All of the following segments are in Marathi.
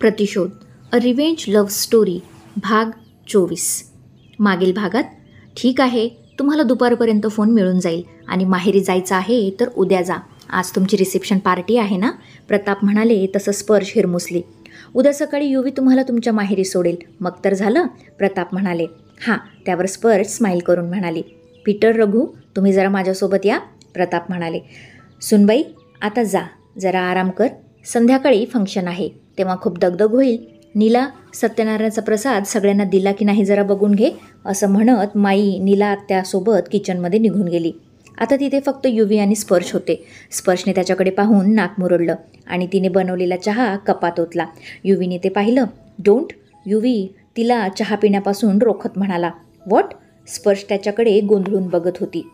प्रतिशोध अ रिव्हेंज लव्ह स्टोरी भाग 24. मागील भागात ठीक आहे, तुम्हाला दुपारपर्यंत फोन मिळून जाईल आणि माहेरी जायचं आहे तर उद्या जा. आज तुमची रिसेप्शन पार्टी आहे ना, प्रताप म्हणाले. तसं स्पर्श हिरमुसली. उद्या सकाळी युवी तुम्हाला तुमच्या माहेरी सोडेल, मग तर झालं, प्रताप म्हणाले. हां. त्यावर स्पर्श स्माईल करून म्हणाली. पीटर, रघु, तुम्ही जरा माझ्यासोबत या, प्रताप म्हणाले. सुनबाई, आता जा, जरा आराम कर. संध्याकाळी फंक्शन आहे, तेव्हा खूप दगदग होईल. नीला, सत्यनारायणाचा प्रसाद सगळ्यांना दिला की नाही जरा बघून घे, असं म्हणत माई नीला आत्यासोबत किचनमध्ये निघून गेली. आता तिथे फक्त युवी आणि स्पर्श होते. स्पर्शने त्याच्याकडे पाहून नाक मुरडलं आणि तिने बनवलेला चहा कपात ओतला. युवीने ते पाहिलं. डोंट. युवी तिला चहा पिण्यापासून रोखत म्हणाला. व्हॉट? स्पर्श त्याच्याकडे गोंधळून बघत होती.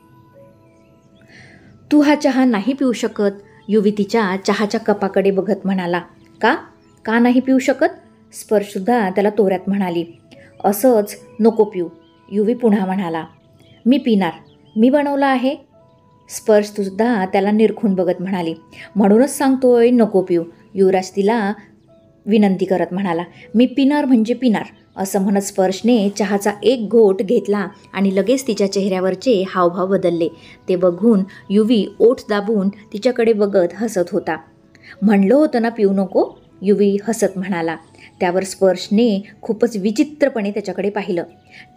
तू हा चहा नाही पिऊ शकत, युवी तिच्या चहाच्या कपाकडे बघत म्हणाला. का? का नाही पिऊ शकत? स्पर्शसुद्धा त्याला तोऱ्यात म्हणाली. असंच नको पिऊ, युवी पुन्हा म्हणाला. मी पिणार, मी बनवलं आहे. स्पर्शसुद्धा त्याला निरखून बघत म्हणाली. म्हणूनच सांगतोय नको पिऊ, युवराज तिला विनंती करत म्हणाला. मी पिणार म्हणजे पिणार, असं म्हणत स्पर्शने चहाचा एक घोट घेतला आणि लगेच तिच्या चेहऱ्यावरचे हावभाव बदलले. ते बघून युवी ओठ दाबून तिच्याकडे बघत हसत होता. म्हणलं होतं ना पिऊ नको, युवी हसत म्हणाला. त्यावर स्पर्शने खूपच विचित्रपणे त्याच्याकडे पाहिलं.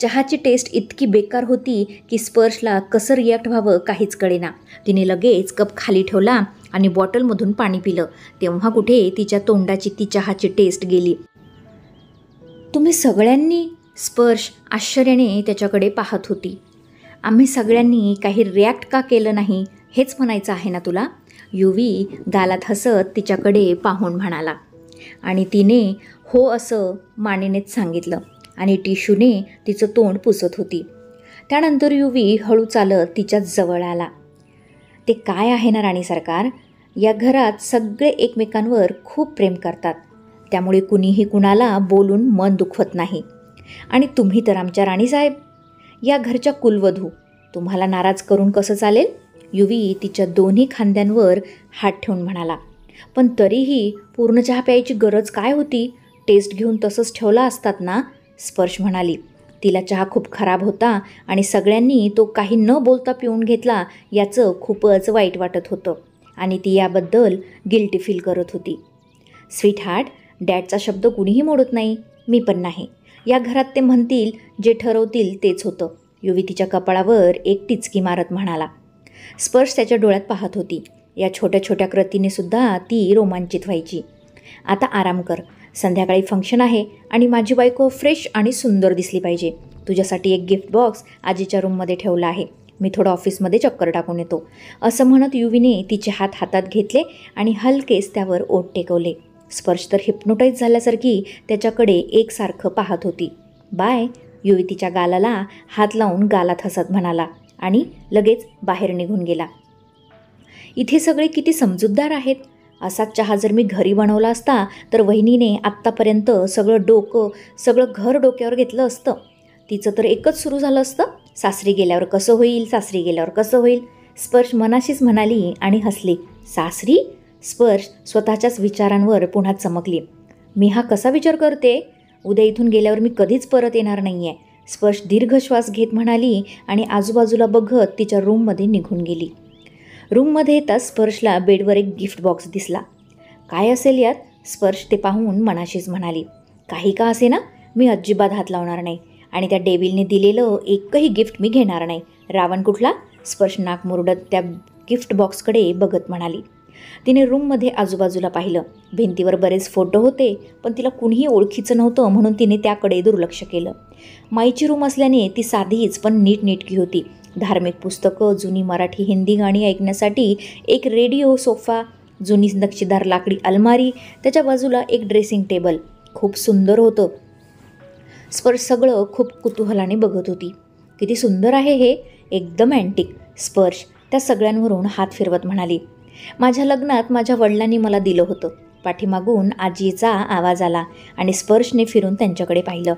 चहाची टेस्ट इतकी बेकार होती की स्पर्शला कसं रिॲक्ट व्हावं काहीच कळेना. तिने लगेच कप खाली ठेवला आणि बॉटलमधून पाणी पिलं. तेव्हा कुठे तिच्या तोंडाची ती चहाची टेस्ट गेली. तुम्ही सगळ्यांनी? स्पर्श आश्चर्याने त्याच्याकडे पाहत होती. आम्ही सगळ्यांनी काही रिॲक्ट का केलं नाही हेच म्हणायचं आहे ना तुला? युवी गालात हसत तिच्याकडे पाहून म्हणाला. आणि तिने हो असं मानेनेच सांगितलं आणि टिश्यूने तिचं तोंड पुसत होती. त्यानंतर युवी हळू चालत तिच्या जवळ आला. ते काय आहे ना राणी सरकार, या घरात सगळे एकमेकांवर खूप प्रेम करतात, त्यामुळे कुणीही कुणाला बोलून मन दुखवत नाही. आणि तुम्ही तर आमच्या राणीसाहेब, या घरच्या कुलवधू, तुम्हाला नाराज करून कसं चालेल? युवी तिच्या दोन्ही खांद्यांवर हात ठेवून म्हणाला. पण तरीही पूर्ण चहा प्यायची गरज काय होती? टेस्ट घेऊन तसंच ठेवला असतात ना, स्पर्श म्हणाली. तिला चहा खूप खराब होता आणि सगळ्यांनी तो काही न बोलता पिऊन घेतला याचं खूपच वाईट वाटत होतं आणि ती याबद्दल गिल्टी फील करत होती. स्वीट हार्ट, डॅडचा शब्द कुणीही मोडत नाही, मी पण नाही. या घरात ते म्हणतील, जे ठरवतील तेच होतं, युवी तिच्या कपाळावर एक टिचकी मारत म्हणाला. स्पर्श त्याच्या डोळ्यात पाहत होती. या छोट्या छोट्या कृतीने सुद्धा ती रोमांचित व्हायची. आता आराम कर, संध्याकाळी फंक्शन आहे आणि माझी बायको फ्रेश आणि सुंदर दिसली पाहिजे. तुझ्यासाठी एक गिफ्ट बॉक्स आजीच्या रूममध्ये ठेवला आहे, मी थोडं ऑफिसमध्ये चक्कर टाकून येतो, असं म्हणत युवीने तिचे हात हातात घेतले आणि हलकेच त्यावर ओठ टेकवले. स्पर्श तर हिप्नोटाईज झाल्यासारखी त्याच्याकडे एकसारखं पाहत होती. बाय, युवी तिच्या गालाला हात लावून गालात हसत म्हणाला आणि लगेच बाहेर निघून गेला. इथे सगळे किती समजूतदार आहेत. असाच चहा जर मी घरी बनवला असता तर वहिनीने आत्तापर्यंत सगळं घर डोक्यावर घेतलं असतं. तिचं तर एकच सुरू झालं असतं, सासरी गेल्यावर कसं होईल, सासरी गेल्यावर कसं होईल. स्पर्श मनाशीच म्हणाली आणि हसली. सासरी? स्पर्श स्वतःच्याच विचारांवर पुन्हा चमकली. मी हा कसा विचार करते? उद्या इथून गेल्यावर मी कधीच परत येणार नाही आहे, स्पर्श दीर्घ श्वास घेत म्हणाली आणि आजूबाजूला बघत तिच्या रूममध्ये निघून गेली. रूममध्ये येताच स्पर्शला बेडवर एक गिफ्ट बॉक्स दिसला. काय असेल यात? स्पर्श ते पाहून मनाशीच म्हणाली. काही का असे ना, मी अजिबात हात लावणार नाही आणि त्या डेव्हिलने दिलेलं एकही गिफ्ट मी घेणार नाही. रावण कुठला? स्पर्श नाक मुरडत त्या गिफ्ट बॉक्सकडे बघत म्हणाली. तिने रूममध्ये आजूबाजूला पाहिलं. भिंतीवर बरेच फोटो होते, पण तिला कुणीही ओळखीचं नव्हतं म्हणून तिने त्याकडे दुर्लक्ष केलं. माईची रूम असल्याने ती साधीच पण नीटनेटकी होती. धार्मिक पुस्तकं, जुनी मराठी हिंदी गाणी ऐकण्यासाठी एक रेडिओ, सोफा, जुनी नक्षीदार लाकडी अलमारी, त्याच्या बाजूला एक ड्रेसिंग टेबल. खूप सुंदर होतं. स्पर्श सगळं खूप कुतूहलाने बघत होती. किती सुंदर आहे हे, एकदम अँटिक. स्पर्श त्या सगळ्यांवरून हात फिरवत म्हणाली. माझ्या लग्नात माझ्या वडिलांनी मला दिलं होतं. पाठीमागून आजीचा आवाज आला आणि स्पर्शने फिरून त्यांच्याकडे पाहिलं.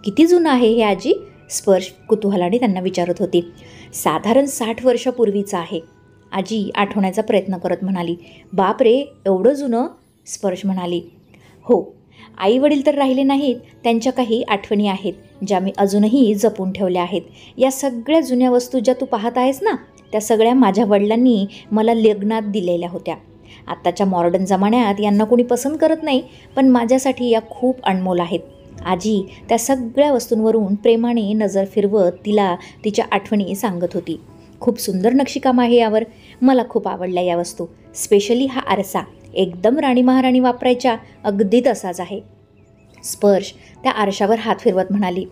किती जुनं आहे हे आजी? स्पर्श कुतूहलाने त्यांना विचारत होती. साधारण 60 वर्षापूर्वीचं आहे, आजी आठवण्याचा प्रयत्न करत म्हणाली. बाप रे, एवढं जुनं? स्पर्श म्हणाली. हो, आई वडील तर राहिले नाहीत, त्यांच्या काही आठवणी आहेत ज्या मी अजूनही जपून ठेवल्या आहेत. या सगळ्या जुन्या वस्तू ज्या तू पाहत आहेस ना, त्या सगळ्या माझ्या वडिलांनी मला लग्नात दिलेल्या होत्या. आत्ताच्या मॉडर्न जमान्यात यांना कोणी पसंत करत नाही, पण माझ्यासाठी या खूप अनमोल आहेत. आजी त्या सगळ्या वस्तूंवरून प्रेमाने नजर फिरवत तिला तिच्या आठवणी सांगत होती. खूप सुंदर नक्षीकाम आहे यावर. मला खूप आवडल्या या वस्तू. स्पेशली हा आरसा एकदम राणी महाराणी वापरायच्या अगदी तसाच आहे. स्पर्श त्या आरशावर हात फिरवत म्हणाली.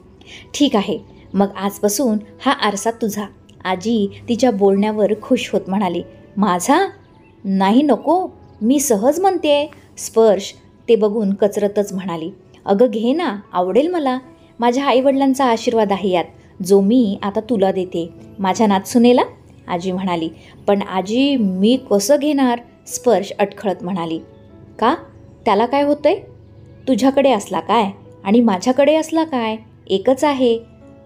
ठीक आहे, मग आजपासून हा आरसा तुझा. आजी तिच्या बोलण्यावर खुश होत म्हणाली. माझा? नाही नको, मी सहज म्हणते. स्पर्श ते बघून कचरतच म्हणाली. अगं घे ना, आवडेल मला. माझ्या आईवडिलांचा आशीर्वाद आहे यात, जो मी आता तुला देते, माझ्या नातसुनेला. आजी म्हणाली. पण आजी मी कसं घेणार? स्पर्श अटखळत म्हणाली. का? त्याला काय होतंय? तुझ्याकडे असला काय आणि माझ्याकडे असला काय, एकच आहे.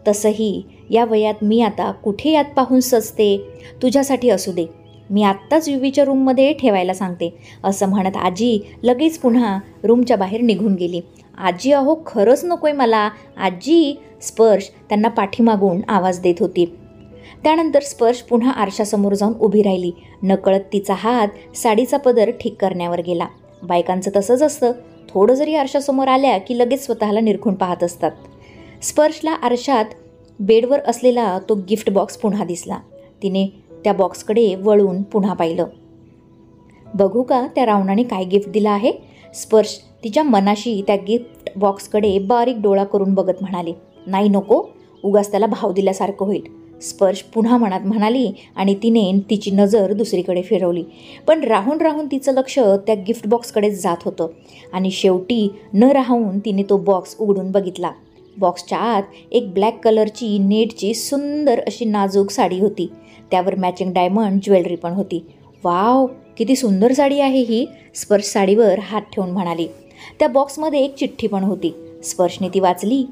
तसंही या वयात मी आता कुठे यात पाहून सजते. तुझ्यासाठी असू दे, मी आत्ताच युवीच्या रूममध्ये ठेवायला सांगते. असं म्हणत आजी लगेच पुन्हा रूमच्या बाहेर निघून गेली. आजी अहो खरंच नकोय मला, आजी. स्पर्श त्यांना पाठीमागून आवाज देत होती. त्यानंतर स्पर्श पुन्हा आरशासमोर जाऊन उभी राहिली. नकळत तिचा हात साडीचा पदर ठीक करण्यावर गेला. बायकांचं तसंच असतं, थोडं जरी आरशासमोर आल्या की लगेच स्वतःला निरखून पाहत असतात. स्पर्शला आरशात बेडवर असलेला तो गिफ्ट बॉक्स पुन्हा दिसला. तिने त्या बॉक्सकडे वळून पुन्हा पाहिलं. बघू का त्या रावणाने काय गिफ्ट दिलं आहे? स्पर्श तिच्या मनाशी त्या गिफ्ट बॉक्सकडे बारीक डोळा करून बघत म्हणाली. नाही नको, उगाच त्याला भाव दिल्यासारखं होईल. स्पर्श पुन्हा मनात म्हणाली आणि तिने तिची नजर दुसरीकडे फिरवली. पण राहून राहून तिचं लक्ष त्या गिफ्ट बॉक्सकडेच जात होतं आणि शेवटी न राहून तिने तो बॉक्स उघडून बघितला. बॉक्सच्या आत एक ब्लॅक कलरची नेटची सुंदर अशी नाजूक साडी होती. त्यावर मॅचिंग डायमंड ज्वेलरी पण होती. वाव, किती सुंदर साडी आहे ही. स्पर्श साडीवर हात ठेवून म्हणाली. त्या बॉक्समध्ये एक चिठ्ठी पण होती. स्पर्शने ती वाचली.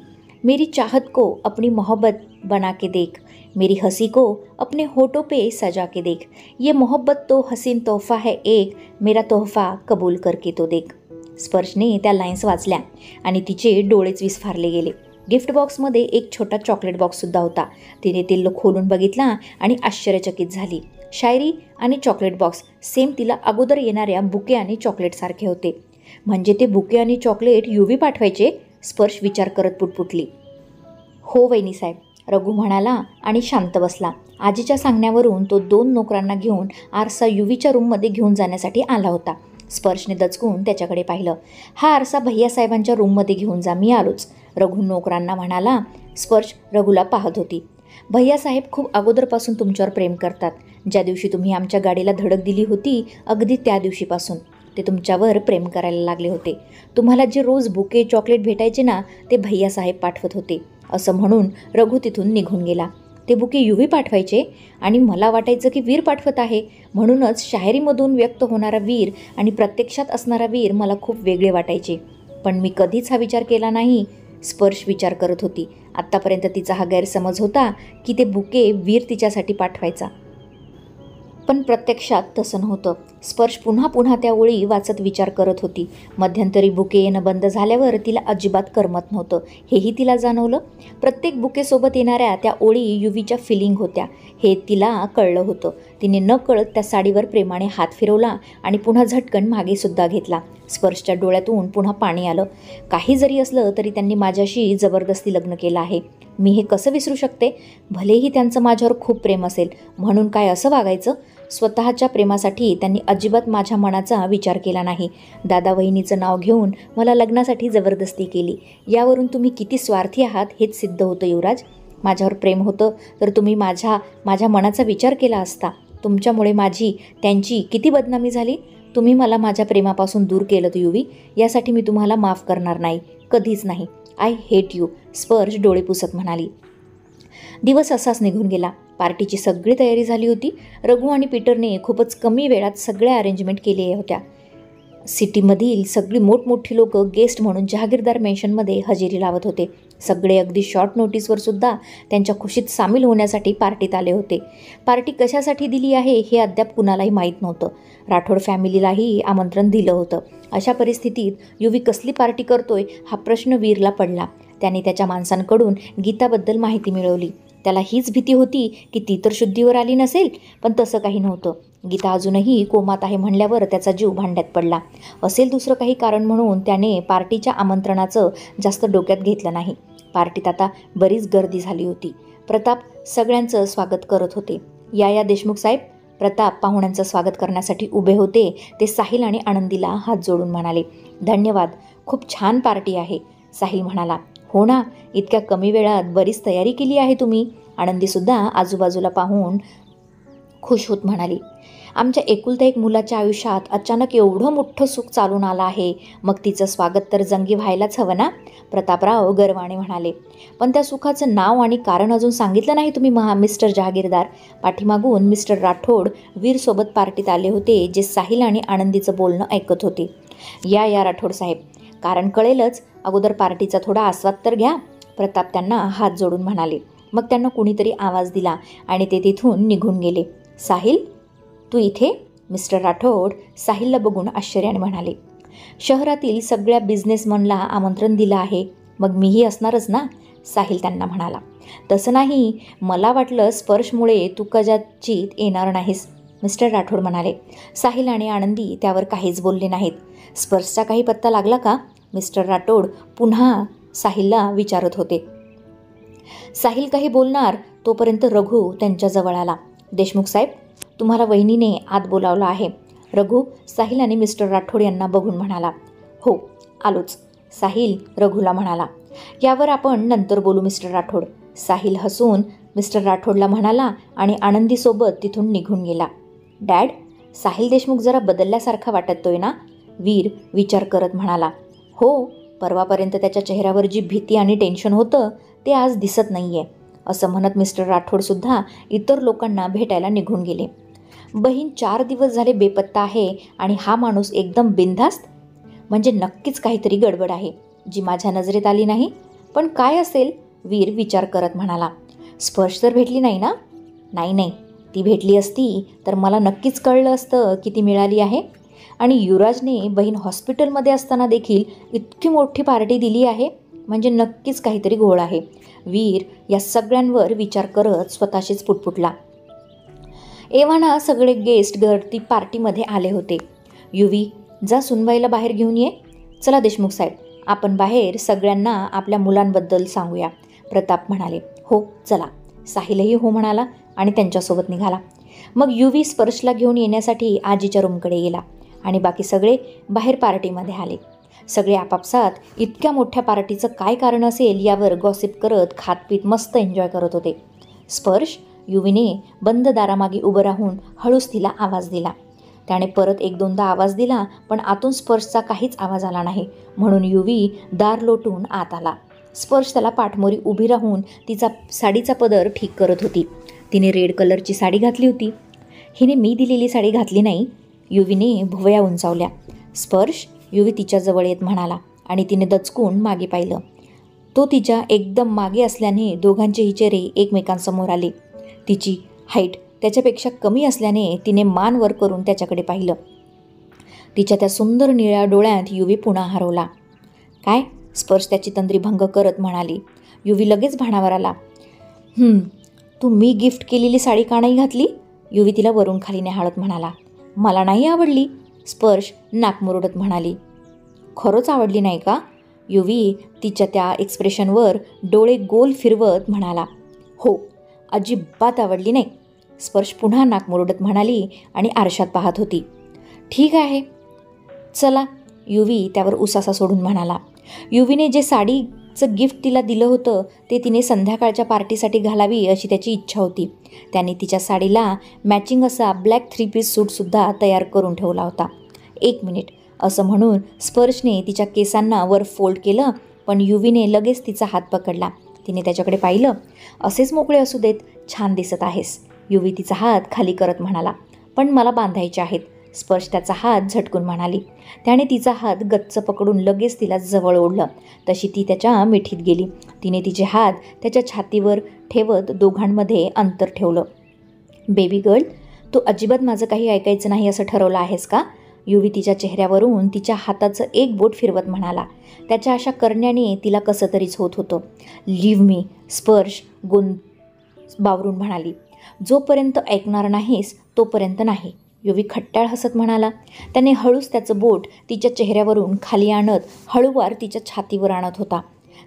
मेरी चाहत को अपनी मोहब्बत बना के देख, मेरी हंसी को अपने होठों पे सजा के देख, ये मोहब्बत तो हसीन तोहफा है एक, मेरा तोहफा कबूल करके तो देख. स्पर्शने त्या लाईन्स वाचल्या आणि तिचे डोळेच विस्फारले गेले. गिफ्ट बॉक्समध्ये एक छोटा चॉकलेट बॉक्ससुद्धा होता. तिने ते खोलून बघितला आणि आश्चर्यचकित झाली. शायरी आणि चॉकलेट बॉक्स सेम तिला अगोदर येणाऱ्या बुके आणि चॉकलेटसारखे होते. म्हणजे ते बुके आणि चॉकलेट युवी पाठवायचे? स्पर्श विचार करत पुटपुटली. हो वहिनीसाहेब, रघु म्हणाला आणि शांत बसला. आजीच्या सांगण्यावरून तो 2 नोकरांना घेऊन आरसा युवीच्या रूममध्ये घेऊन जाण्यासाठी आला होता. स्पर्शने दचकून त्याच्याकडे पाहिलं. हा आरसा भैयासाहेबांच्या रूममध्ये घेऊन जा, मी आलोच, रघु नोकरांना म्हणाला. स्पर्श रघुला पाहत होती. भैयासाहेब खूप अगोदरपासून तुमच्यावर प्रेम करतात. ज्या दिवशी तुम्ही आमच्या गाडीला धडक दिली होती, अगदी त्या दिवशीपासून ते तुमच्यावर प्रेम करायला लागले होते. तुम्हाला जे रोज बुके चॉकलेट भेटायचे ना, ते भैयासाहेब पाठवत होते. असं म्हणून रघु तिथून निघून गेला. ते बुके युवी पाठवायचे आणि मला वाटायचं की वीर पाठवत आहे. म्हणूनच शायरीमधून व्यक्त होणारा वीर आणि प्रत्यक्षात असणारा वीर मला खूप वेगळे वाटायचे. पण मी कधीच हा विचार केला नाही. स्पर्श विचार करत होती. आत्तापर्यंत तिचा हा गैरसमज होता की ते बुके वीर तिच्यासाठी पाठवायचा, पण प्रत्यक्षात तसं नव्हतं. स्पर्श पुन्हा पुन्हा त्या ओळी वाचत विचार करत होती. मध्यंतरी बुके येणं बंद झाल्यावर तिला अजिबात करमत नव्हतं, हेही तिला जाणवलं. प्रत्येक बुकेसोबत येणाऱ्या त्या ओळी युवीच्या फिलिंग होत्या, हे तिला कळलं होतं. तिने न कळत त्या साडीवर प्रेमाने हात फिरवला आणि पुन्हा झटकन मागेसुद्धा घेतला. स्पर्शच्या डोळ्यातून पुन्हा पाणी आलं. काही जरी असलं तरी त्यांनी माझ्याशी जबरदस्ती लग्न केलं आहे. मी हे कसं विसरू शकते? भलेही त्यांचं माझ्यावर खूप प्रेम असेल, म्हणून काय असं वागायचं? स्वतःच्या प्रेमासाठी त्यांनी अजिबात माझ्या मनाचा विचार केला नाही. दादा वहिनीचं नाव घेऊन मला लग्नासाठी जबरदस्ती केली. यावरून तुम्ही किती स्वार्थी आहात हेच सिद्ध होतं युवराज. माझ्यावर प्रेम होतं तर तुम्ही माझ्या मनाचा विचार केला असता. तुमच्यामुळे माझी त्यांची किती बदनामी झाली. तुम्ही मला माझ्या प्रेमापासून दूर केलं युवी. यासाठी मी तुम्हाला माफ करणार नाही, कधीच नाही. आय हेट यू, स्पर्श डोळे पुसत म्हणाली. दिवस असाच निघून गेला. पार्टीची सगळी तयारी झाली होती. रघु आणि पीटरने खूपच कमी वेळात सगळ्या अरेंजमेंट केल्या होत्या. सिटीमधील सगळी मोठमोठी लोक गेस्ट म्हणून जहागीरदार मेन्शनमध्ये हजेरी लावत होते. सगळे अगदी शॉर्ट नोटीसवर सुद्धा त्यांच्या खुशीत सामील होण्यासाठी पार्टीत आले होते. पार्टी कशासाठी दिली आहे हे अद्याप कुणालाही माहीत नव्हतं. राठोड फॅमिलीलाही आमंत्रण दिलं होतं. अशा परिस्थितीत युवी कसली पार्टी करतोय हा प्रश्न वीरला पडला. त्याने त्याच्या माणसांकडून गीताबद्दल माहिती मिळवली. त्याला हीच भीती होती की ती तर शुद्धीवर आली नसेल, पण तसं काही नव्हतं. गीता अजूनही कोमात आहे म्हणल्यावर त्याचा जीव भांड्यात पडला. असेल दुसरं काही कारण म्हणून त्याने पार्टीच्या आमंत्रणाचं जास्त डोक्यात घेतलं नाही. पार्टीत आता बरीच गर्दी झाली होती. प्रताप सगळ्यांचं स्वागत करत होते. या देशमुख साहेब. प्रताप पाहुण्यांचं स्वागत करण्यासाठी उभे होते. ते साहिल आणि आनंदीला हात जोडून म्हणाले, धन्यवाद, खूप छान पार्टी आहे. साहिल म्हणाला, हो ना, इतक्या कमी वेळात बरीच तयारी केली आहे तुम्ही. आनंदीसुद्धा आजूबाजूला पाहून खुश होत म्हणाली, आमच्या एकुलत्या एक मुलाच्या आयुष्यात अचानक एवढं मोठं सुख चालून आलं आहे, मग तिचं स्वागत तर जंगी व्हायलाच हवं ना. प्रतापराव गर्वाने म्हणाले, पण त्या सुखाचं नाव आणि कारण अजून सांगितलं नाही तुम्ही मिस्टर जहागीरदार. पाठीमागून मिस्टर राठोड वीरसोबत पार्टीत आले होते, जे साहिल आणि आनंदीचं बोलणं ऐकत होते. या राठोड साहेब, कारण कळेलच, अगोदर पार्टीचा थोडा आस्वाद तर घ्या. प्रताप त्यांना हात जोडून म्हणाले. मग त्यांना कुणीतरी आवाज दिला आणि ते तिथून निघून गेले. साहिल, तू इथे? मिस्टर राठोड साहिलला बघून आश्चर्याने म्हणाले. शहरातील सगळ्या बिझनेसमनला आमंत्रण दिलं आहे, मग मीही असणारच ना. साहिल त्यांना म्हणाला. तसं नाही, मला वाटलं स्पर्शमुळे तू कदाचित येणार नाहीस, मिस्टर राठोड म्हणाले. साहिल आणि आनंदी त्यावर काहीच बोलले नाहीत. स्पर्शचा काही पत्ता लागला का? मिस्टर राठोड पुन्हा साहिलला विचारत होते. साहिल काही बोलणार तोपर्यंत रघु त्यांच्याजवळ आला. देशमुख साहेब, तुम्हाला वहिनीने आत बोलावलं आहे. रघु साहिल आणि मिस्टर राठोड यांना बघून म्हणाला. हो, आलोच, साहिल रघुला म्हणाला. यावर आपण नंतर बोलू मिस्टर राठोड. साहिल हसून मिस्टर राठोडला म्हणाला आणि आनंदीसोबत तिथून निघून गेला. डॅड, साहिल देशमुख जरा बदलल्यासारखा वाटतोय ना? वीर विचार करत म्हणाला. हो, परवापर्यंत त्याच्या चेहऱ्यावर जी भीती आणि टेन्शन होतं ते आज दिसत नाहीये, असं म्हणत मिस्टर राठोडसुद्धा इतर लोकांना भेटायला निघून गेले. बहीण 4 दिवस झाले बेपत्ता आहे आणि हा माणूस एकदम बिनधास्त, म्हणजे नक्कीच काहीतरी गडबड आहे जी माझ्या नजरेत आली नाही. पण काय असेल? वीर विचार करत म्हणाला. स्पर्श तर भेटली नाही ना? नाही, ती भेटली असती तर मला नक्कीच कळलं असतं की ती मिळाली आहे. आणि युवराजने बहीण हॉस्पिटलमध्ये असताना देखील इतकी मोठी पार्टी दिली आहे, म्हणजे नक्कीच काहीतरी घोळ आहे. वीर या सगळ्यांवर विचार करत स्वतःशीच पुटपुटला. एव्हाना सगळे गेस्ट गर्दी पार्टीमध्ये आले होते. युवी, जा सुनबाईला बाहेर घेऊन ये. चला देशमुख साहेब, आपण बाहेर सगळ्यांना आपल्या मुलांबद्दल सांगूया, प्रताप म्हणाले. हो चला. साहिलही हो म्हणाला आणि त्यांच्यासोबत निघाला. मग युवी स्पर्शला घेऊन येण्यासाठी आजीच्या रूमकडे गेला आणि बाकी सगळे बाहेर पार्टीमध्ये आले. सगळे आपापसात इतक्या मोठ्या पार्टीचं काय कारण असेल यावर गॉसिप करत खातपीत मस्त एन्जॉय करत होते. स्पर्श, युवीने बंद दारामागे उभं राहून हळूच तिला आवाज दिला. त्याने परत 1-2दा आवाज दिला, पण आतून स्पर्शचा काहीच आवाज आला नाही. म्हणून युवी दार लोटून आत आला. स्पर्श त्याला पाठमोरी उभी राहून तिचा साडीचा पदर ठीक करत होती. तिने रेड कलरची साडी घातली होती. हिने मी दिलेली साडी घातली नाही, युवीने भुवया उंचावल्या. स्पर्श, युवी तिच्याजवळ येत म्हणाला आणि तिने दचकून मागे पाहिलं. तो तिच्या एकदम मागे असल्याने दोघांचेही चेहरे एकमेकांसमोर आले. तिची हाईट त्याच्यापेक्षा कमी असल्याने तिने मान वर करून त्याच्याकडे पाहिलं. तिच्या त्या सुंदर निळ्या डोळ्यात युवी पुन्हा हरवला. काय? स्पर्श त्याची तंद्री भंग करत म्हणाली. युवी लगेच भानावर आला. तू मी गिफ्ट केलेली साडी का नाही घातली? युवी तिला वरून खाली न्याहाळत म्हणाला. मला नाही आवडली, स्पर्श नाक मुरडत म्हणाली. खरंच आवडली नाही का? युवी तिच्या त्या एक्सप्रेशनवर डोळे गोल फिरवत म्हणाला. हो, अजिबात आवडली नाही, स्पर्श पुन्हा नाक मुरडत म्हणाली आणि आरशात पाहत होती. ठीक आहे, चला, युवी त्यावर उसासा सोडून म्हणाला. युवीने जे साडीचं गिफ्ट तिला दिलं होतं ते तिने संध्याकाळच्या पार्टीसाठी घालावी अशी त्याची इच्छा होती. त्याने तिच्या साडीला मॅचिंग असा ब्लॅक 3 पीस सूटसुद्धा तयार करून ठेवला होता. 1 मिनिट असं म्हणून स्पर्शने तिच्या केसांना वर फोल्ड केलं, पण युवीने लगेच तिचा हात पकडला. तिने त्याच्याकडे पाहिलं. असेच मोकळे असू देत, छान दिसत आहेस, युवी तिचा हात खाली करत म्हणाला. पण मला बांधायचे आहेत. स्पर्श त्याचा हात झटकून म्हणाली. त्याने तिचा हात गच्च पकडून लगेच तिला जवळ ओढलं. तशी ती त्याच्या मिठीत गेली. तिने तिचे हात त्याच्या छातीवर ठेवत दोघांमध्ये अंतर ठेवलं. बेबी गर्ल, तू अजिबात माझं काही ऐकायचं नाही असं ठरवलं आहेस का? युवी तिच्या चेहऱ्यावरून तिच्या हाताचं एक बोट फिरवत म्हणाला. त्याच्या अशा करण्याने तिला कसं तरीच होत होतं. लिव्ह मी, स्पर्श बावरून म्हणाली. जोपर्यंत ऐकणार नाहीस तोपर्यंत नाही, युवी खट्टाळ हसत म्हणाला. त्याने हळूच त्याचं बोट तिच्या चेहऱ्यावरून खाली आणत हळूवार तिच्या छातीवर आणत होता.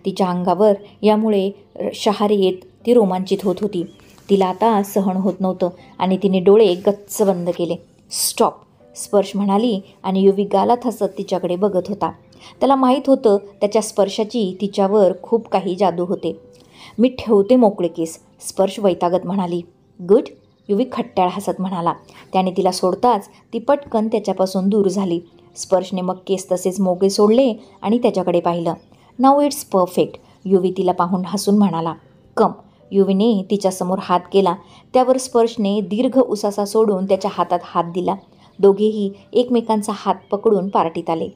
तिच्या अंगावर यामुळे शहारे येत ती रोमांचित होत होती. तिला आता सहन होत नव्हतं आणि तिने डोळे गच्च बंद केले. स्टॉप, स्पर्श म्हणाली आणि युवी गालात हसत तिच्याकडे बघत होता. त्याला माहीत होतं त्याच्या स्पर्शाची तिच्यावर खूप काही जादू होते. मी ठेवते मोकळे केस, स्पर्श वैतागत म्हणाली. गुड, युवी खट्टाळ हसत म्हणाला. त्याने तिला सोडताच ती पटकन त्याच्यापासून दूर झाली. स्पर्शने मग केस तसेच मोकळे सोडले आणि त्याच्याकडे पाहिलं. नाऊ इट्स परफेक्ट, युवी तिला पाहून हसून म्हणाला. कम, युवीने तिच्यासमोर हात केला. त्यावर स्पर्शने दीर्घ उसासा सोडून त्याच्या हातात हात दिला. दोघेही एकमेकांचा हात पकडून पार्टीत आले.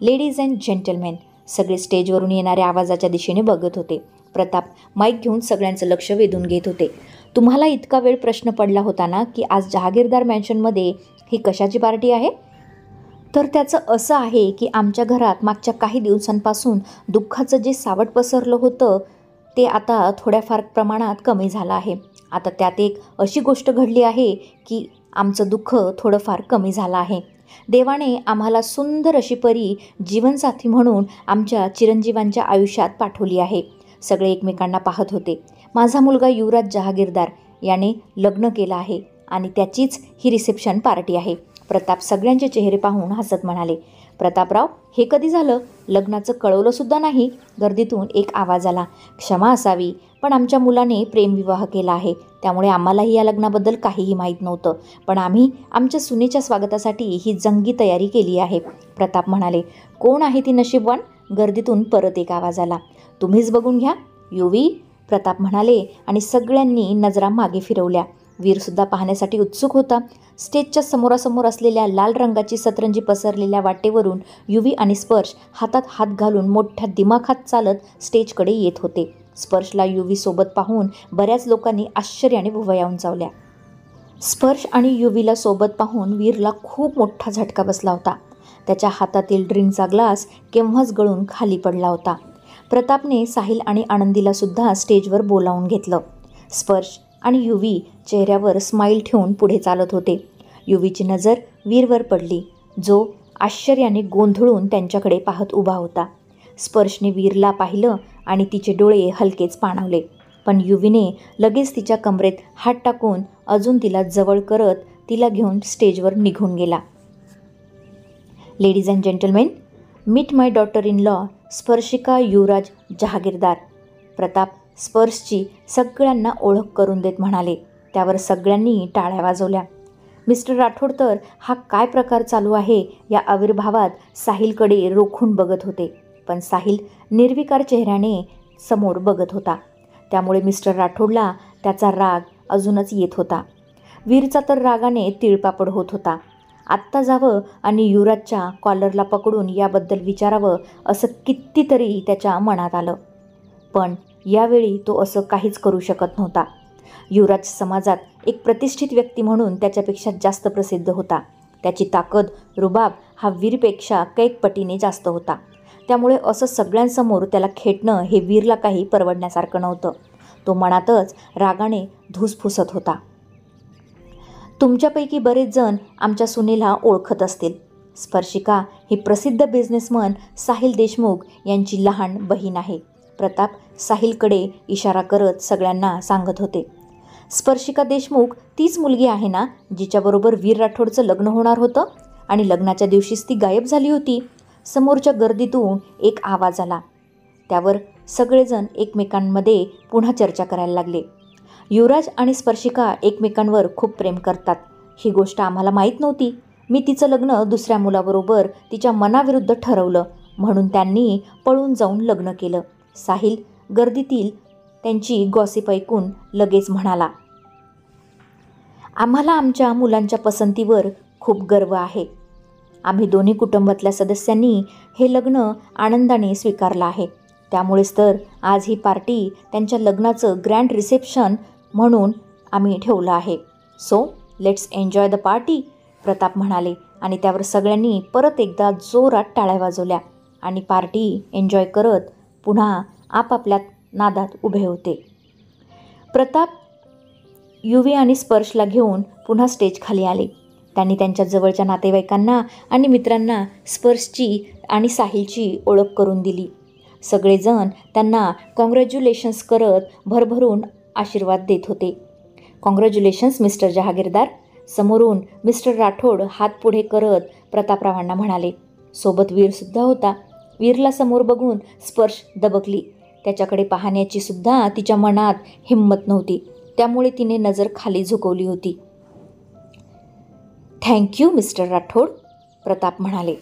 लेडीज अँड जेंटलमेन, सगळे स्टेजवरून येणाऱ्या आवाजाच्या दिशेने बघत होते. प्रताप माईक घेऊन सगळ्यांचं लक्ष वेधून घेत होते. तुम्हाला इतका वेळ प्रश्न पडला होता ना की आज जहागीरदार मॅन्शनमध्ये ही कशाची पार्टी आहे? तर त्याचं असं आहे की आमच्या घरात मागच्या काही दिवसांपासून दुःखाचं जे सावट पसरलं होतं ते आता थोड्याफार प्रमाणात कमी झालं आहे. आता त्यात एक अशी गोष्ट घडली आहे की आमचं दुःख थोडंफार कमी झालं आहे. देवाने आम्हाला सुंदर अशी परी जीवनसाथी म्हणून आमच्या चिरंजीवांच्या आयुष्यात पाठवली आहे. सगळे एकमेकांना पाहत होते. माझा मुलगा युवराज जहागीरदार याने लग्न केलं आहे आणि त्याचीच ही रिसेप्शन पार्टी आहे. प्रताप सगळ्यांचे चेहरे पाहून हसत म्हणाले. प्रतापराव, हे कधी झालं? लग्नाचं कळवलंसुद्धा नाही. गर्दीतून एक आवाज आला. क्षमा असावी, पण आमच्या मुलाने प्रेमविवाह केला आहे, त्यामुळे आम्हालाही या लग्नाबद्दल काहीही माहीत नव्हतं. पण आम्ही आमच्या सुनेच्या स्वागतासाठी ही जंगी तयारी केली आहे, प्रताप म्हणाले. कोण आहे ती नशीबवान? गर्दीतून परत एक आवाज आला. तुम्हीच बघून घ्या, युवी, प्रताप म्हणाले आणि सगळ्यांनी नजरा मागे फिरवल्या. वीरसुद्धा पाहण्यासाठी उत्सुक होता. स्टेजच्या समोरासमोर असलेल्या लाल रंगाची सतरंजी पसरलेल्या वाटेवरून युवी आणि स्पर्श हातात हात घालून मोठ्या दिमाखात चालत स्टेजकडे येत होते. स्पर्शला युवी सोबत पाहून बऱ्याच लोकांनी आश्चर्याने भुवया उंचावल्या. स्पर्श आणि युवीला सोबत पाहून वीरला खूप मोठा झटका बसला होता. त्याच्या हातातील ड्रिंकचा ग्लास केव्हाच गळून खाली पडला होता. प्रतापने साहिल आणि आनंदीला सुद्धा स्टेजवर बोलावून घेतलं. स्पर्श आणि युवी चेहऱ्यावर स्माईल ठेवून पुढे चालत होते. युवीची नजर वीरवर पडली, जो आश्चर्याने गोंधळून त्यांच्याकडे पाहत उभा होता. स्पर्शने वीरला पाहिलं आणि तिचे डोळे हलकेच पाणावले. पण युवीने लगेच तिच्या कमरेत हात टाकून अजून तिला जवळ करत तिला घेऊन स्टेजवर निघून गेला. Ladies and gentlemen, meet my daughter in law Sparshika Yuvraj Jahagirdar. Pratap स्पर्शची सगळ्यांना ओळख करून देत म्हणाले. त्यावर सगळ्यांनी टाळ्या वाजवल्या. मिस्टर राठोड तर हा काय प्रकार चालू आहे या आविर्भावात साहिलकडे रोखून बघत होते. पण साहिल निर्विकार चेहऱ्याने समोर बघत होता. त्यामुळे मिस्टर राठोडला त्याचा राग अजूनच येत होता. वीरचा तर रागाने तिळपापड होत होता. आत्ता जावं आणि युवराजच्या कॉलरला पकडून याबद्दल विचारावं असं कितीतरी त्याच्या मनात आलं. पण यावेळी तो असं काहीच करू शकत नव्हता. युवराज समाजात एक प्रतिष्ठित व्यक्ती म्हणून त्याच्यापेक्षा जास्त प्रसिद्ध होता. त्याची ताकद, रुबाब हा वीरपेक्षा कैक पटीने जास्त होता. त्यामुळे असं सगळ्यांसमोर त्याला खेटणं हे वीरला काही परवडण्यासारखं नव्हतं. तो मनातच रागाने धुसफुसत होता. तुमच्यापैकी बरेच जण आमच्या सुनेला ओळखत असतील. स्पर्शिका ही प्रसिद्ध बिझनेसमन साहिल देशमुख यांची लहान बहीण आहे. प्रताप साहिलकडे इशारा करत सगळ्यांना सांगत होते. स्पर्शिका देशमुख तीच मुलगी आहे ना जिच्याबरोबर वीर राठोडचं लग्न होणार होतं आणि लग्नाच्या दिवशीच ती गायब झाली होती. समोरच्या गर्दीतून एक आवाज आला. त्यावर सगळेजण एकमेकांमध्ये पुन्हा चर्चा करायला लागले. युवराज आणि स्पर्शिका एकमेकांवर खूप प्रेम करतात. ही गोष्ट आम्हाला माहीत नव्हती. मी तिचं लग्न दुसऱ्या मुलाबरोबर तिच्या मनाविरुद्ध ठरवलं म्हणून त्यांनी पळून जाऊन लग्न केलं. साहिल गर्दीतील त्यांची गॉसिप ऐकून लगेच म्हणाला. आम्हाला आमच्या मुलांच्या पसंतीवर खूप गर्व आहे. आम्ही दोन्ही कुटुंबातल्या सदस्यांनी हे लग्न आनंदाने स्वीकारलं आहे. त्यामुळेच तर आज ही पार्टी त्यांच्या लग्नाचं ग्रँड रिसेप्शन म्हणून आम्ही ठेवलं आहे. So let's enjoy the party, Pratap म्हणाले आणि त्यावर सगळ्यांनी परत एकदा जोरात टाळ्या वाजवल्या आणि पार्टी एन्जॉय करत पुन्हा आपापल्या नादात उभे होते. प्रताप युवी आणि स्पर्शला घेऊन पुन्हा स्टेज खाली आले. त्यांनी त्यांच्या जवळच्या नातेवाईकांना आणि मित्रांना स्पर्शची आणि साहिलची ओळख करून दिली. सगळेजण त्यांना कॉंग्रॅच्युलेशन्स करत भरभरून आशीर्वाद देत होते. कॉंग्रॅच्युलेशन्स मिस्टर जहागीरदार, समोरून मिस्टर राठोड हात पुढे करत प्रतापरावांना म्हणाले. सोबत वीरसुद्धा होता. वीरला समोर बघून स्पर्श दबकली. त्याच्याकडे पाहण्याची सुद्धा तिच्या मनात हिंमत नव्हती. त्यामुळे तिने नजर खाली झुकवली होती. थँक्यू मिस्टर राठोड, प्रताप म्हणाले.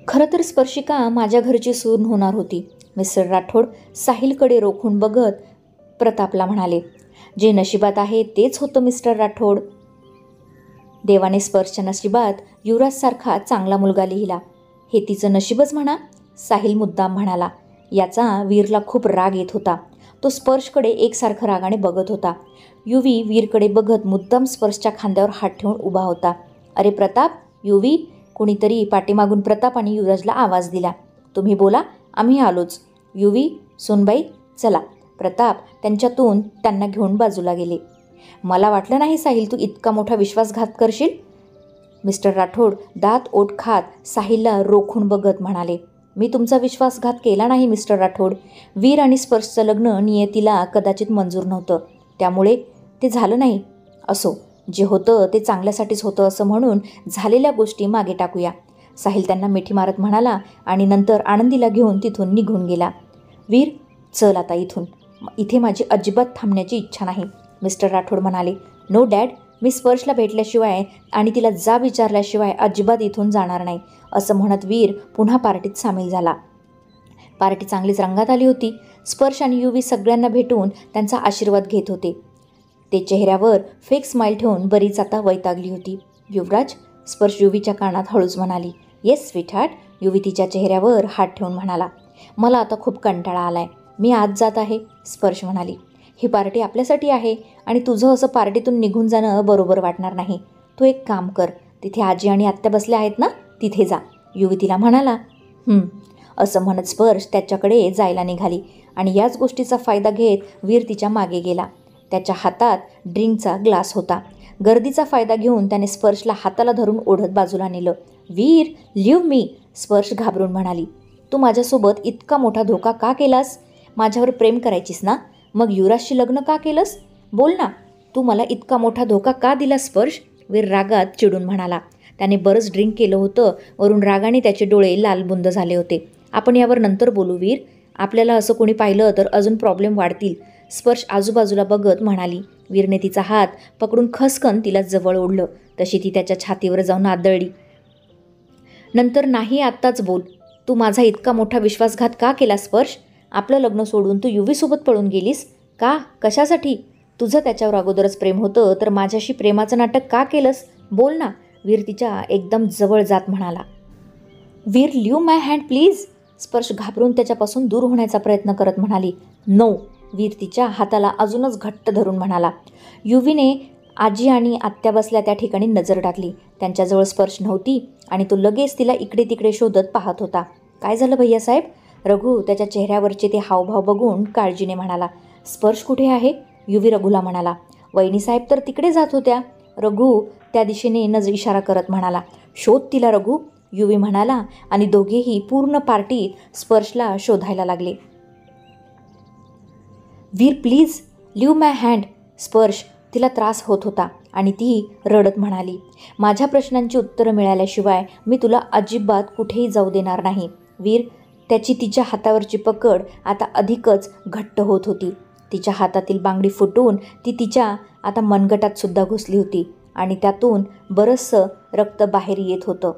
खरं तर स्पर्शिका माझ्या घरची सून होणार होती, मिस्टर राठोड साहिलकडे रोखून बघत प्रतापला म्हणाले. जे नशिबात आहे तेच होतं मिस्टर राठोड. देवाने स्पर्शच्या नशिबात युवराजसारखा चांगला मुलगा लिहिला. हे तिचं नशीबच म्हणा, साहिल मुद्दाम म्हणाला. याचा वीरला खूप राग येत होता. तो स्पर्शकडे एकसारखा रागाने बघत होता. युवी वीरकडे बघत मुद्दाम स्पर्शच्या खांद्यावर हात ठेवून उभा होता. अरे प्रताप, युवी, कुणीतरी पाठीमागून प्रताप आणि युवराजला आवाज दिला. तुम्ही बोला, आम्ही आलोच. युवी, सोनबाई, चला. प्रताप त्यांच्यातून त्यांना घेऊन बाजूला गेले. मला वाटलं नाही साहिल तू इतका मोठा विश्वासघात करशील, मिस्टर राठोड दात ओठ खात साहिलला रोखून बघत म्हणाले. मी तुमचा विश्वासघात केला नाही मिस्टर राठोड. वीर आणि स्पर्शचं लग्न नियतीला कदाचित मंजूर नव्हतं, त्यामुळे ते झालं नाही. असो, जे होतं ते चांगल्यासाठीच होतं असं म्हणून झालेल्या गोष्टी मागे टाकूया, साहिल त्यांना मिठी मारत म्हणाला आणि नंतर आनंदीला घेऊन तिथून निघून गेला. वीर, चल आता इथून. इथे माझी अजिबात थांबण्याची इच्छा नाही, मिस्टर राठोड म्हणाले. नो डॅड, मी स्पर्शला भेटल्याशिवाय आणि तिला जा विचारल्याशिवाय अजिबात इथून जाणार नाही, असं म्हणत वीर पुन्हा पार्टीत सामील झाला. पार्टी चांगलीच रंगात आली होती. स्पर्श आणि युवी सगळ्यांना भेटून त्यांचा आशीर्वाद घेत होते. ते चेहऱ्यावर फेक स्माईल ठेवून बरीच आता वैतागली होती. युवराज, स्पर्श युवीच्या कानात हळूच म्हणाली. येस स्वीटहार्ट, युवी तिच्या चेहऱ्यावर हात ठेवून म्हणाला. मला आता खूप कंटाळा आलाय, मी आज जात आहे, स्पर्श म्हणाली. ही पार्टी आपल्यासाठी आहे आणि तुझं असं पार्टीतून निघून जाणं बरोबर वाटणार नाही. तू एक काम कर, तिथे आजी आणि आत्या बसल्या आहेत ना, तिथे जा, युवी तिला म्हणाला. असं म्हणत स्पर्श त्याच्याकडे जायला निघाली आणि याच गोष्टीचा फायदा घेत वीर तिच्या मागे गेला. त्याच्या हातात ड्रिंकचा ग्लास होता. गर्दीचा फायदा घेऊन त्याने स्पर्शला हाताला धरून ओढत बाजूला नेलं. वीर, लिव्ह मी, स्पर्श घाबरून म्हणाली. तू माझ्यासोबत इतका मोठा धोका का केलास? माझ्यावर प्रेम करायचीस ना, मग युवराजशी लग्न का केलंस? बोल ना, तू मला इतका मोठा धोका का दिला स्पर्श? वीर रागात चिडून म्हणाला. त्याने बरंच ड्रिंक केलं होतं, वरून रागाने त्याचे डोळे लालबुंद झाले होते. आपण यावर नंतर बोलू वीर, आपल्याला असं कोणी पाहिलं तर अजून प्रॉब्लेम वाढतील, स्पर्श आजूबाजूला बघत म्हणाली. वीरने तिचा हात पकडून खसकन तिला जवळ ओढलं. तशी ती त्याच्या छातीवर जाऊन आदळली. नंतर नाही, आत्ताच बोल, तू माझा इतका मोठा विश्वासघात का केला स्पर्श? आपलं लग्न सोडून तू युवीसोबत पळून गेलीस का? कशासाठी? तुझं त्याच्यावर अगोदरच प्रेम होतं, तर माझ्याशी प्रेमाचं नाटक का केलंस? बोल ना, वीर तिच्या एकदम जवळ जात म्हणाला. वीर, लिव्ह माय हँड प्लीज, स्पर्श घाबरून त्याच्यापासून दूर होण्याचा प्रयत्न करत म्हणाली. नो, वीर तिच्या हाताला अजूनच घट्ट धरून म्हणाला. युवीने आजी आणि आत्या बसल्या त्या ठिकाणी नजर टाकली. त्यांच्याजवळ स्पर्श नव्हती आणि तो लगेच तिला इकडे तिकडे शोधत पाहत होता. काय झालं भैयासाहेब? रघु त्याच्या चेहऱ्यावरचे ते हावभाव बघून काळजीने म्हणाला. स्पर्श कुठे आहे? युवी रघुला म्हणाला. वहिनीसाहेब तर तिकडे जात होत्या, रघु त्या दिशेने इशारा करत म्हणाला. शोध तिला रघु, युवी म्हणाला आणि दोघेही पूर्ण पार्टीत स्पर्शला शोधायला लागले. वीर प्लीज, लिव्ह माय हँड, स्पर्श तिला त्रास होत होता आणि ती रडत म्हणाली. माझ्या प्रश्नांची उत्तरं मिळाल्याशिवाय मी तुला अजिबात कुठेही जाऊ देणार नाही. वीर, त्याची तिच्या हातावरची पकड आता अधिकच घट्ट होत होती. तिच्या हातातील बांगडी फुटून ती तिच्या आता मनगटात सुद्धा घुसली होती आणि त्यातून बरंचसं रक्त बाहेर येत होतं.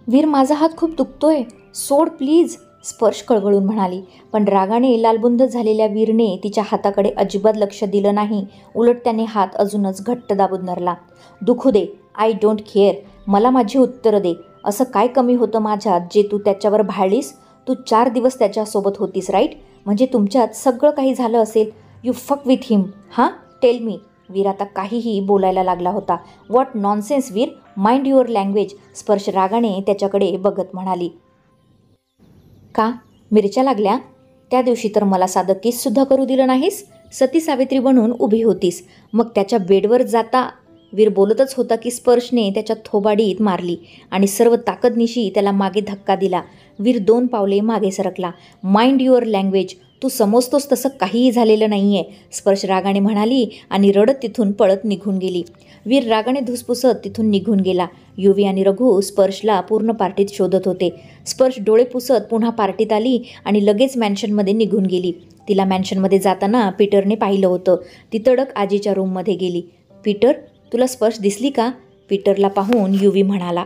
वीर, माझा हात खूप दुखतोय, सोड प्लीज, स्पर्श कळवळून म्हणाली. पण रागाने लालबुंद झालेल्या वीरने तिच्या हाताकडे अजिबात लक्ष दिलं नाही. उलट त्याने हात अजूनच घट्ट दाबून धरला. दुखू दे, आय डोंट केअर. मला माझी उत्तरं दे. असं काय कमी होतं माझ्यात जे तू त्याच्यावर भाळलीस? तू 4 दिवस त्याच्यासोबत होतीस, राईट? म्हणजे तुमच्यात सगळं काही झालं असेल. यू फक विथ हिम, हां? Tell me. वीर आता काहीही बोलायला लागला होता. What nonsense Veer, mind your language. स्पर्श रागाने त्याच्याकडे बघत म्हणाली. का मिरच्या लागल्या? त्या दिवशी तर मला साधं किससुद्धा करू दिलं नाहीस. सती सावित्री बनून उभी होतीस, मग त्याच्या बेडवर जाता. वीर बोलतच होता की स्पर्शने त्याच्या थोबाडीत मारली आणि सर्व ताकदनिशी त्याला मागे धक्का दिला. वीर 2 पावले मागे सरकला. Mind your language. तू समजतोस तसं काहीही झालेलं नाही आहे, स्पर्श रागाने म्हणाली आणि रडत तिथून पळत निघून गेली. वीर रागाने धुसपुसत तिथून निघून गेला. युवी आणि रघु स्पर्शला पूर्ण पार्टीत शोधत होते. स्पर्श डोळे पुसत पुन्हा पार्टीत आली आणि लगेच मॅन्शनमध्ये निघून गेली. तिला मॅन्शनमध्ये जाताना पीटरने पाहिलं होतं. ती तडक आजीच्या रूममध्ये गेली. पीटर, तुला स्पर्श दिसली का? पीटरला पाहून युवी म्हणाला.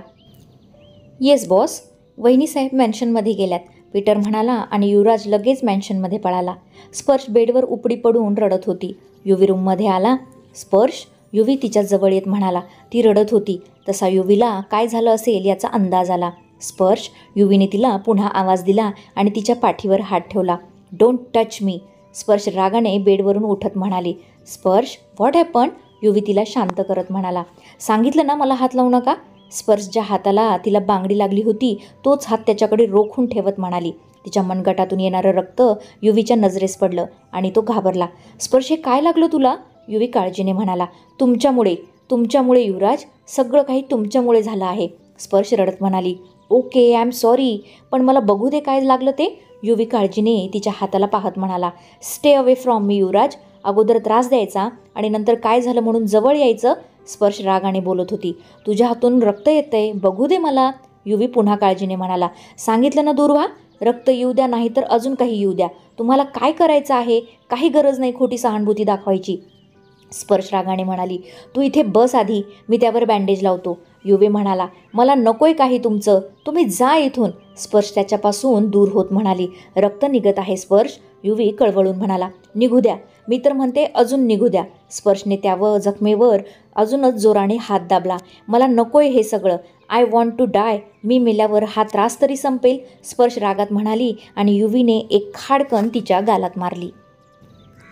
येस बॉस, वहिनीसाहेब मॅन्शनमध्ये गेल्यात, पीटर म्हणाला आणि युवराज लगेच मॅन्शनमध्ये पळाला. स्पर्श बेडवर उपडी पडून रडत होती. युवी रूममध्ये आला. स्पर्श, युवी तिच्या जवळ येत म्हणाला. ती रडत होती. तसा युवीला काय झालं असेल याचा अंदाज आला. स्पर्श, युवीने तिला पुन्हा आवाज दिला आणि तिच्या पाठीवर हात ठेवला. Don't touch me. स्पर्श रागाने बेडवरून उठत म्हणाली. स्पर्श, व्हॉट हॅपन? युवी तिला शांत करत म्हणाला. सांगितलं ना मला हात लावू नका. स्पर्श ज्या हाताला तिला बांगडी लागली होती तोच हात त्याच्याकडे रोखून ठेवत म्हणाली. तिच्या मनगटातून येणारं रक्त युवीच्या नजरेस पडलं आणि तो घाबरला. स्पर्श, हे काय लागलं तुला? युवी काळजीने म्हणाला. तुमच्यामुळे युवराज, सगळं काही तुमच्यामुळे झालं आहे. स्पर्श रडत म्हणाली. ओके, आय एम सॉरी, पण मला बघू दे काय लागलं ते. युवी काळजीने तिच्या हाताला पाहत म्हणाला. स्टे अवे फ्रॉम मी युवराज. अगोदर त्रास द्यायचा आणि नंतर काय झालं म्हणून जवळ यायचं. स्पर्श रागाने बोलत होती. तुझ्या हातून रक्त येतंय, बघू दे मला. युवी पुन्हा काळजीने म्हणाला. सांगितलं ना दूर व्हा. रक्त येऊ द्या, नाही तर अजून काही येऊ द्या. तुम्हाला काय करायचं आहे? काही गरज नाही खोटी सहानुभूती दाखवायची. स्पर्श रागाने म्हणाली. तू इथे बस आधी, मी त्यावर बँडेज लावतो. युवी म्हणाला. मला नकोय काही तुमचं, तुम्ही जा इथून. स्पर्श त्याच्यापासून दूर होत म्हणाली. रक्त निघत आहे स्पर्श. युवी कळवळून म्हणाला. निघू द्या, मी तर म्हणते अजून निघू द्या. स्पर्शने त्यावर जखमेवर अजूनच जोराने हात दाबला. मला नकोय हे सगळं. I want to die. मी मेल्यावर हा त्रास तरी संपेल. स्पर्श रागात म्हणाली आणि युवीने एक खाडकन तिच्या गालात मारली.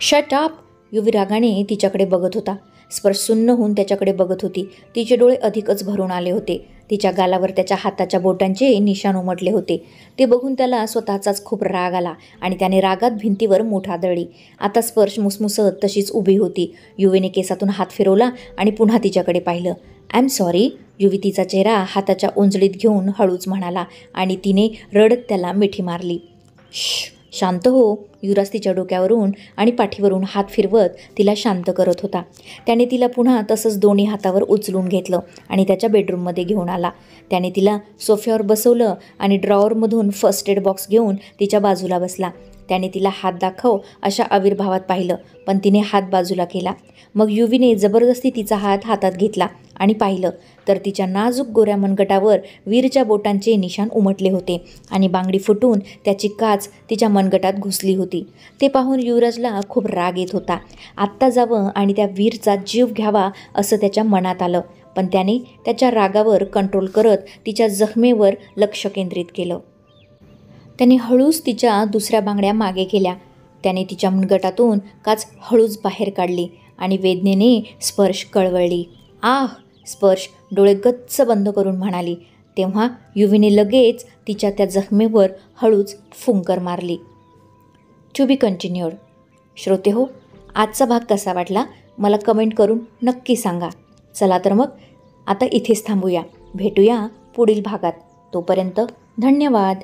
Shut up. युवी रागाने तिच्याकडे बघत होता. स्पर्श सुन्न होऊन त्याच्याकडे बघत होती. तिचे डोळे अधिकच भरून आले होते. तिच्या गालावर त्याच्या हाताच्या बोटांचे निशाण उमटले होते. ते बघून त्याला स्वतःचाच खूप राग आला आणि त्याने रागात भिंतीवर मूठ आदळली. आता स्पर्श मुसमुसत तशीच उभी होती. युवीने केसातून हात फिरवला आणि पुन्हा तिच्याकडे पाहिलं. I am sorry. युवी तिचा चेहरा हाताच्या ओंजळीत घेऊन हळूच म्हणाला आणि तिने रडत त्याला मिठी मारली. शांत हो. युवराज तिच्या डोक्यावरून आणि पाठीवरून हात फिरवत तिला शांत करत होता. त्याने तिला पुन्हा तसंच दोन्ही हातावर उचलून घेतलं आणि त्याच्या बेडरूममध्ये घेऊन आला. त्याने तिला सोफ्यावर बसवलं आणि ड्रॉवरमधून फर्स्ट एड बॉक्स घेऊन तिच्या बाजूला बसला. त्याने तिला हात दाखव अशा आविर्भावात पाहिलं, पण तिने हात बाजूला केला. मग युवीने जबरदस्ती तिचा हात हातात घेतला आणि पाहिलं तर तिच्या नाजूक गोऱ्या मनगटावर वीरच्या बोटांचे निशाण उमटले होते आणि बांगडी फुटून त्याची काच तिच्या मनगटात घुसली होती. ते पाहून युवराजला खूप राग येत होता. आत्ता जावं आणि त्या वीरचा जीव घ्यावा असं त्याच्या मनात आलं, पण त्याने त्याच्या रागावर कंट्रोल करत तिच्या जखमेवर लक्ष केंद्रित केलं. त्याने हळूच तिच्या दुसऱ्या बांगड्या मागे केल्या. त्याने तिच्या मनगटातून काच हळूच बाहेर काढली आणि वेदनेने स्पर्श कळवळली. आह. स्पर्श डोळे गच्च बंद करून म्हणाली. तेव्हा युवीने लगेच तिच्या त्या जखमेवर हळूच फुंकर मारली. To be continued. श्रोते हो, आजचा भाग कसा वाटला मला कमेंट करून नक्की सांगा. चला तर मग आता इथेच थांबूया. भेटूया पुढील भागात. तोपर्यंत धन्यवाद.